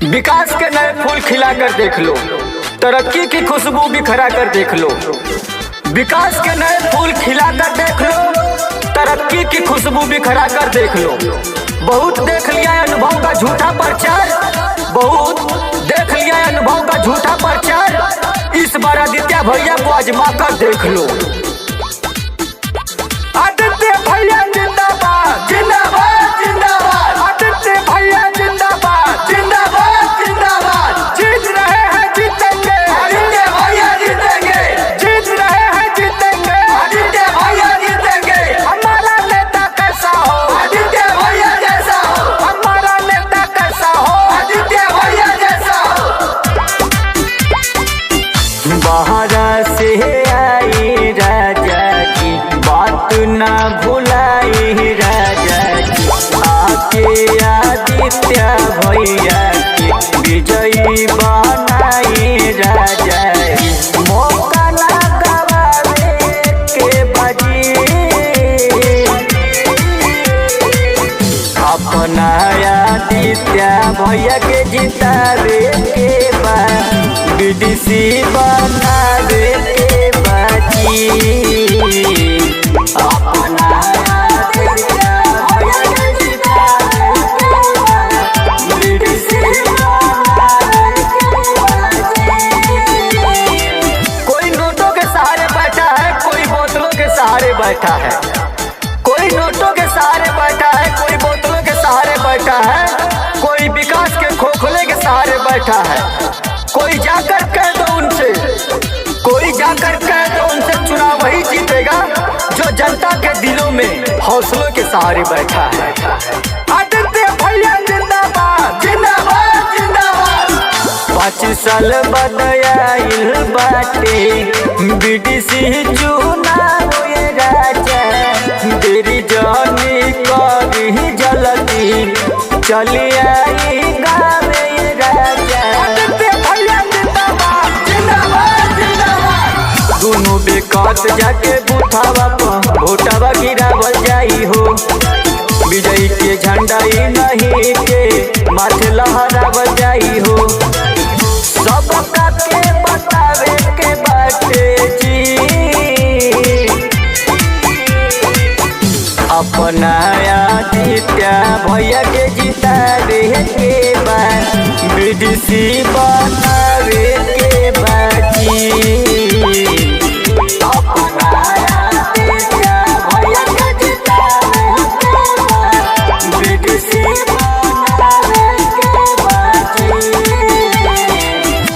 विकास के नए फूल खिला कर देख लो, तरक्की की खुशबू बिखरा कर देख लो। विकास के नए फूल खिला कर देख लो, तरक्की की खुशबू बिखरा कर देख लो। बहुत देख लिया अनुभव का झूठा प्रचार, बहुत देख लिया अनुभव का झूठा प्रचार। इस बार आदित्य भैया को आजमा कर देख लो। आदित्य भैया जिंदाबाद जिंदाबाद जिंदाबाद, आदित्य भैया जिंदाबाद जिंदाबाद जिंदाबाद। जीत रहे हैं जीतेंगे, आदित्य भैया जीतेंगे। जीत रहे हैं जीतेंगे, आदित्य भैया जीतेंगे। हमारा नेता कैसा हो, आदित्य भैया जैसा हो। हमारा नेता कैसा हो, आदित्य भैया जैसा हो। बाहर से आई राजा की बात ना भुलाई राजा की, आके आदित्य भैया की विजयी बनाई राजा की। मौका ना गवावे के बाजी, अपना आदित्य भैया के जितावे के बाद बीडीसी बनावे के बाजी। अपना आदित्य भैया के जितावे के बाद बीडीसी बनावे के बाजी। कोई नोटों के सहारे बैठा है, कोई बोतलों के सहारे बैठा है। कोई नोटों के सहारे बैठा है, कोई बोतलों के सहारे बैठा है। कोई विकास के खोखले के सहारे बैठा है। कोई जाकर कह दो उनसे, कोई जाकर कह दो उनसे, चुनाव वही जीतेगा जो जनता के दिलों में हौसलों के सहारे बैठा है। आदित्य भैया जिंदाबाद जिंदाबाद जिंदाबाद। 5 साल बदयाइल बाटे बीडीसी चुनाव ये राजा, तेरी जानी कभी जलती चली आई गावे ये राजा। आदित्य भैया जिंदाबाद जिंदाबाद जिंदाबाद। दोनों बेकात जाके बूथावा पर वोटवा गिरावल जाई हो। विजयी के झंडा ही नहीं के माथे लहरावल जाई हो। सबका के बतावे के बाटे जी, अपना आदित्य भैया के जितावे के बाद बीडीसी बनावे के बाजी। अपना आदित्य भैया के जितावे के बाद बीडीसी बनावे के बाजी।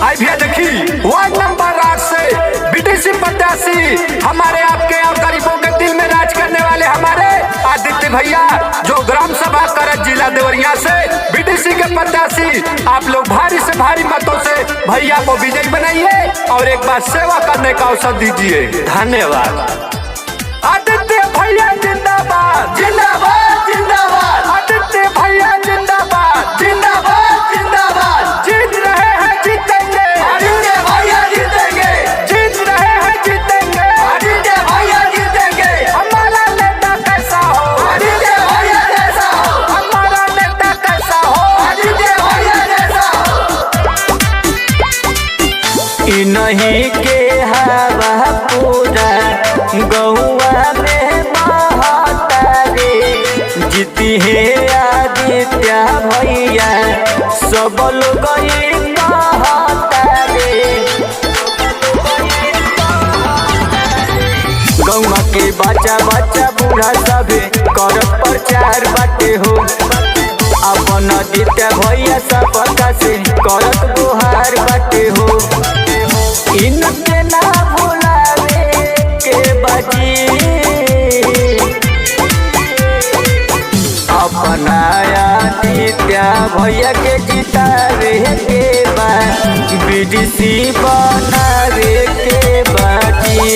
आई भैया देखी वार्ड नंबर 8 से बीडीसी प्रत्याशी हमारे आपके और गरीबों के दिल में राज करने वाले हमारे आदित्य भैया, जो ग्राम सभा करत जिला देवरिया से बीडीसी के प्रत्याशी। आप लोग भारी से भारी मतों से भैया को विजयी बनाइए और एक बार सेवा करने का अवसर दीजिए। धन्यवाद। आदित्य भैया जिंदाबाद जिंदाबाद जिंदाबाद, आदित्य भैया जिंदाबाद जिंदाबाद जिंदाबाद। जीत रहे हैं जीतेंगे, आदित्य भैया जीतेंगे। जीत रहे हैं जीतेंगे, आदित्य भैया जीतेंगे। हमारा नेता कैसा हो, आदित्य भैया जैसा हो। हमारा नेता कैसा हो, आदित्य भैया जैसा हो। इन्हीं के हवा पूरा गौवा में बहता रे, जीती है आदित्य भैया सब लोग कहता रे। गौवा के बच्चा बच्चा बूढ़ा सभे करत प्रचार बाटे हो। अपन आदित्य भैया सबका से करत गुहार बाटे हो। इनके ना भुलावे के बाजी, अपना आदित्य भैया के जितावे के बाद बीडीसी बनावे के बाजी।